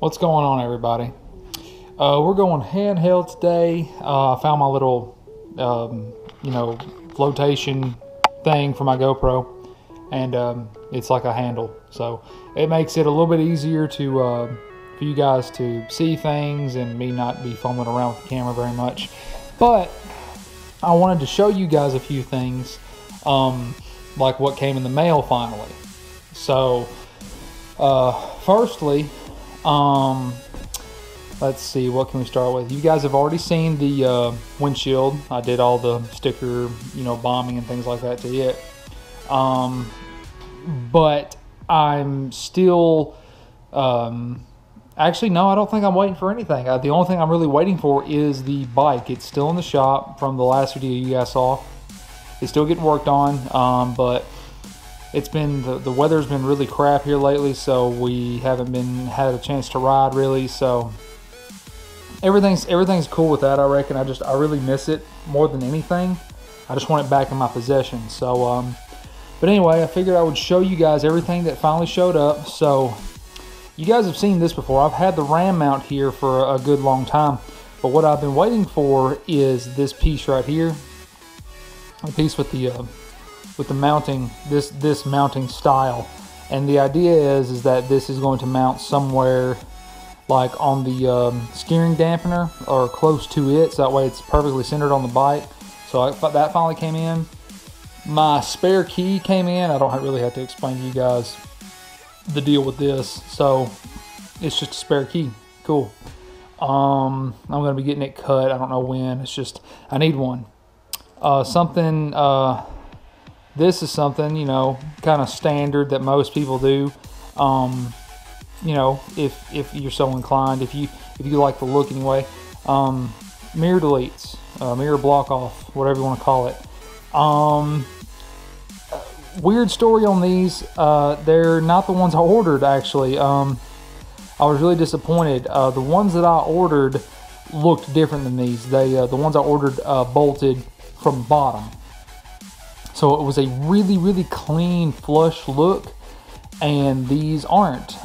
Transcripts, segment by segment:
What's going on, everybody? We're going handheld today. I found my little, flotation thing for my GoPro, and it's like a handle, so it makes it a little bit easier to for you guys to see things and me not be fumbling around with the camera very much. But I wanted to show you guys a few things, like what came in the mail finally. So, firstly, let's see, what can we start with? You guys have already seen the windshield. I did all the sticker, bombing and things like that to it. But I'm still, actually, no, I don't think I'm waiting for anything. The only thing I'm really waiting for is the bike. It's still in the shop from the last video you guys saw. It's still getting worked on, but it's been, the weather's been really crap here lately, so we haven't had a chance to ride really, so everything's cool with that, I reckon. I really miss it more than anything. I just want it back in my possession. So but anyway, I figured I would show you guys everything that finally showed up. So you guys have seen this before. I've had the RAM mount here for a good long time, but what I've been waiting for is this piece right here, a piece with the mounting, this mounting style. And the idea is that this is going to mount somewhere like on the steering dampener or close to it, so that way it's perfectly centered on the bike. So that finally came in. My spare key came in. I don't really have to explain to you guys the deal with this. So it's just a spare key. Cool. I'm going to be getting it cut. I don't know when. It's just, I need one. This is something, kind of standard that most people do. If you're so inclined, if you like the look anyway. Mirror deletes, mirror block off, whatever you want to call it. Weird story on these. They're not the ones I ordered, actually. I was really disappointed. The ones that I ordered looked different than these. The ones I ordered bolted from the bottom. So it was a really, really clean, flush look, and these aren't.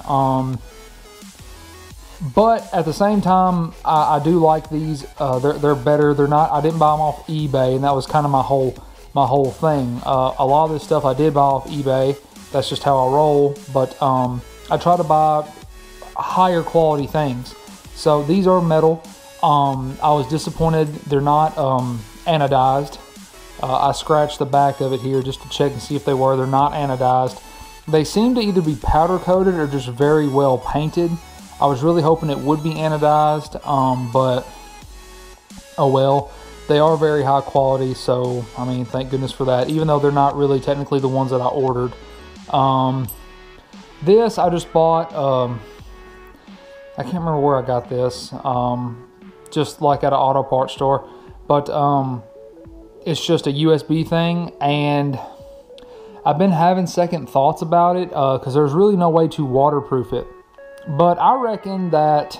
But at the same time, I do like these. They're better. They're not. I didn't buy them off eBay, and that was kind of my whole thing. A lot of this stuff I did buy off eBay. That's just how I roll. But I try to buy higher quality things. So these are metal. I was disappointed. They're not anodized. I scratched the back of it here just to check and see if they were. They're not anodized. They seem to either be powder coated or just very well painted. I was really hoping it would be anodized, but oh well. They are very high quality, so I mean, thank goodness for that, even though they're not really technically the ones that I ordered. This I just bought, I can't remember where I got this, just like at an auto parts store, but it's just a USB thing, and I've been having second thoughts about it because there's really no way to waterproof it. But I reckon that,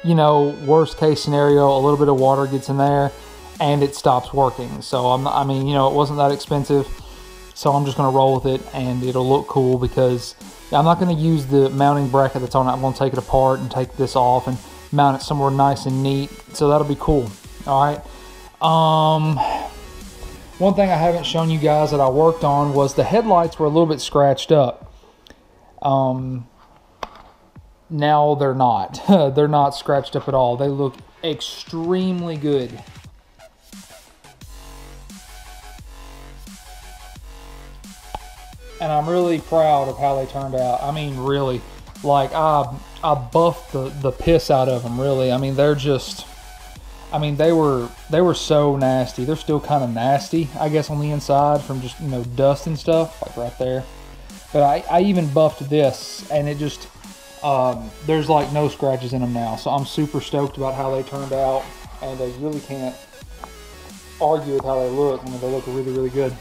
worst case scenario, a little bit of water gets in there and it stops working. So it wasn't that expensive. So I'm just going to roll with it, and it'll look cool because I'm not going to use the mounting bracket that's on it. I'm going to take it apart and take this off and mount it somewhere nice and neat. So that'll be cool. All right. One thing I haven't shown you guys that I worked on was the headlights were a little bit scratched up. Now they're not. They're not scratched up at all. They look extremely good. And I'm really proud of how they turned out. I mean, really, like I buffed the piss out of them, really. I mean, they're just, they were so nasty. They're still kind of nasty, I guess, on the inside from just, dust and stuff, like right there. But I even buffed this, and it just, there's like no scratches in them now. So I'm super stoked about how they turned out, and I really can't argue with how they look. I mean, they look really, really good.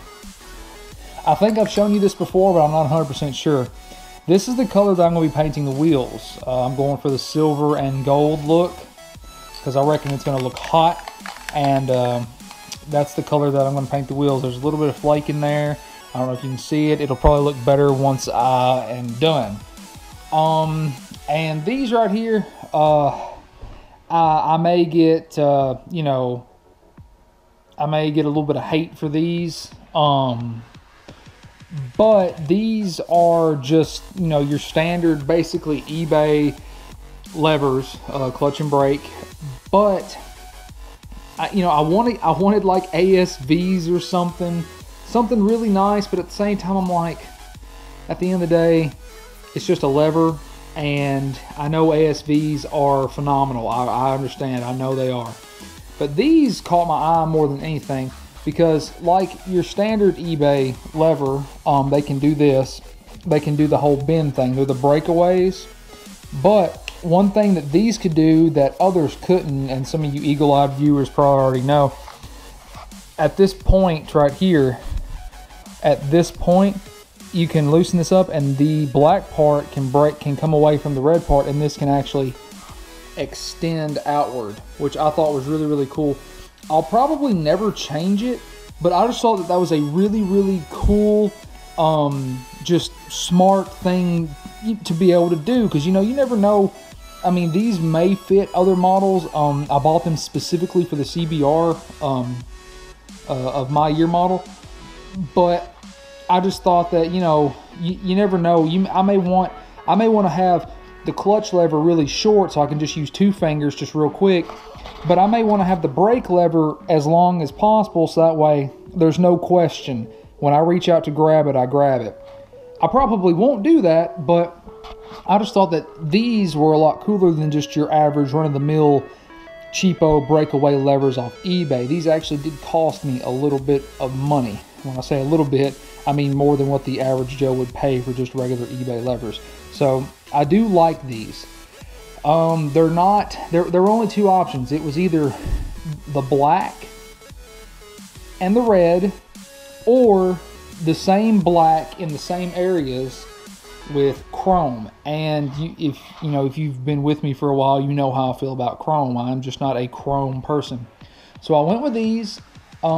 I think I've shown you this before, but I'm not 100% sure. This is the color that I'm going to be painting the wheels. I'm going for the silver and gold look, because I reckon it's going to look hot, and that's the color that I'm going to paint the wheels. There's a little bit of flake in there. I don't know if you can see it. It'll probably look better once I am done. And these right here, I may get, you know, I may get a little bit of hate for these. But these are just, you know, your standard, basically eBay levers, clutch and brake. But you know, I wanted like ASVs or something really nice. But at the same time, I'm like, at the end of the day, it's just a lever, and I know ASVs are phenomenal. I understand, I know they are. But these caught my eye more than anything, because like your standard eBay lever, they can do this. They can do the whole bend thing. They're the breakaways. But one thing that these could do that others couldn't, and some of you eagle-eyed viewers probably already know, at this point right here, at this point, you can loosen this up, and the black part can come away from the red part, and this can actually extend outward, which I thought was really, really cool. I'll probably never change it, but I just thought that was a really, really cool, just smart thing to be able to do, because, you know, you never know. I mean, these may fit other models. I bought them specifically for the CBR of my year model, but I just thought that, you know, you never know. I may want to have the clutch lever really short, so I can just use 2 fingers just real quick. But I may want to have the brake lever as long as possible, so that way there's no question. When I reach out to grab it, I grab it. I probably won't do that, but I just thought that these were a lot cooler than just your average run-of-the-mill cheapo breakaway levers off eBay. These actually did cost me a little bit of money. When I say a little bit, I mean more than what the average Joe would pay for just regular eBay levers. So I do like these. There were only 2 options. It was either the black and the red, or the same black in the same areas with chrome. And if you've been with me for a while, you know how I feel about chrome. I'm just not a chrome person. So I went with these. I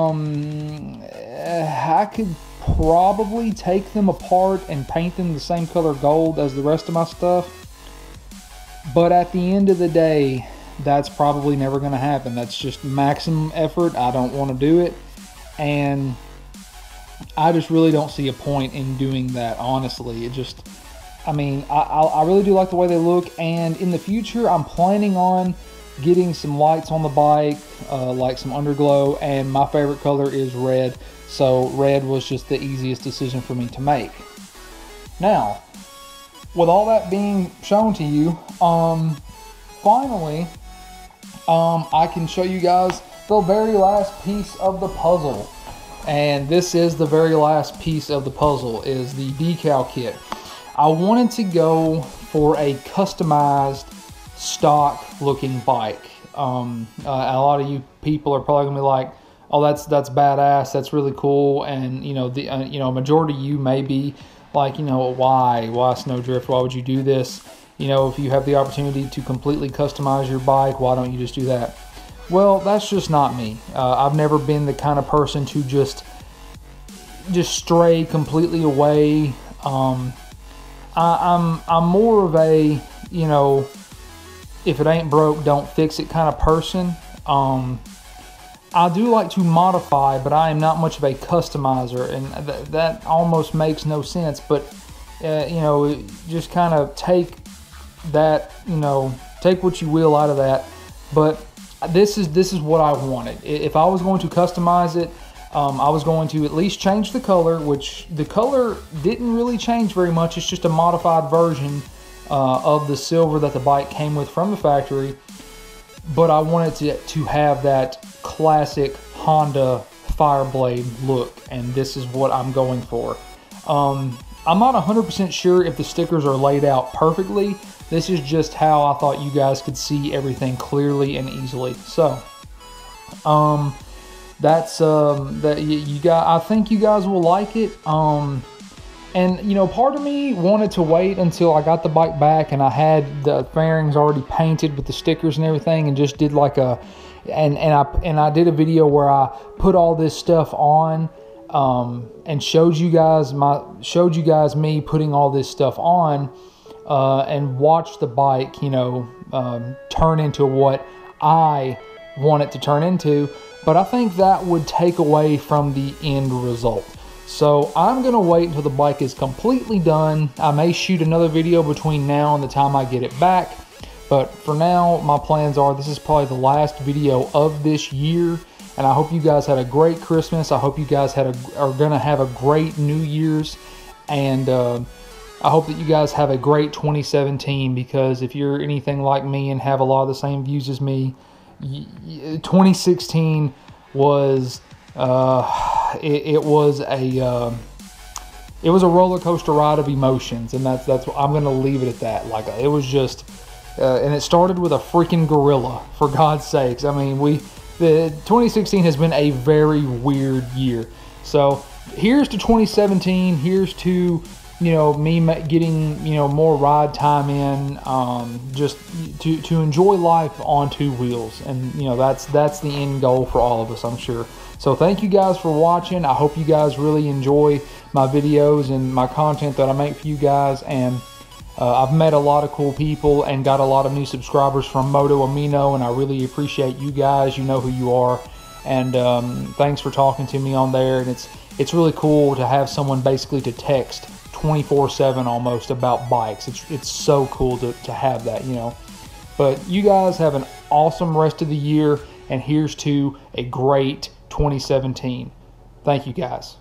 could probably take them apart and paint them the same color gold as the rest of my stuff, but at the end of the day, that's probably never going to happen. That's just maximum effort. I don't want to do it, and I just really don't see a point in doing that, honestly. It just, I mean, I really do like the way they look, and in the future, I'm planning on getting some lights on the bike, like some underglow, and my favorite color is red, so red was just the easiest decision for me to make. Now, with all that being shown to you, finally, I can show you guys the very last piece of the puzzle. And this is the very last piece of the puzzle, is the decal kit. I wanted to go for a customized stock looking bike. A lot of you people are probably gonna be like, oh, that's badass, that's really cool, and you know, the majority of you may be like, you know, why SnowDrift, why would you do this? You know, if you have the opportunity to completely customize your bike, why don't you just do that? Well, that's just not me. I've never been the kind of person to just stray completely away. I'm more of a, you know, if it ain't broke, don't fix it kind of person. I do like to modify, but I am not much of a customizer, and that almost makes no sense. But you know, just kind of take that, you know, take what you will out of that. But this is what I wanted. If I was going to customize it, I was going to at least change the color, which the color didn't really change very much. It's just a modified version of the silver that the bike came with from the factory. But I wanted to have that classic Honda Fireblade look, and this is what I'm going for. I'm not 100% sure if the stickers are laid out perfectly. This is just how I thought you guys could see everything clearly and easily. So, that's that you guys. I think you guys will like it. And you know, part of me wanted to wait until I got the bike back and I had the fairings already painted with the stickers and everything, and just did like a, and I did a video where I put all this stuff on, and showed you guys me putting all this stuff on. and watch the bike, you know, turn into what I want it to turn into. But I think that would take away from the end result. So I'm going to wait until the bike is completely done. I may shoot another video between now and the time I get it back. But for now, my plans are this is probably the last video of this year. And I hope you guys had a great Christmas. I hope you guys are going to have a great New Year's. And I hope that you guys have a great 2017, because if you're anything like me and have a lot of the same views as me, 2016 was it was a roller coaster ride of emotions, and that's what I'm gonna leave it at that. Like, it was just and it started with a freaking gorilla, for God's sakes. I mean, the 2016 has been a very weird year. So here's to 2017. Here's to, you know, me getting, you know, more ride time in, just to enjoy life on two wheels. And, you know, that's the end goal for all of us, I'm sure. So thank you guys for watching. I hope you guys really enjoy my videos and my content that I make for you guys. And I've met a lot of cool people and got a lot of new subscribers from Moto Amino, and I really appreciate you guys. You know who you are. And thanks for talking to me on there. And it's really cool to have someone basically to text 24/7 almost about bikes. It's so cool to have that, you know. But you guys have an awesome rest of the year, and here's to a great 2017. Thank you guys.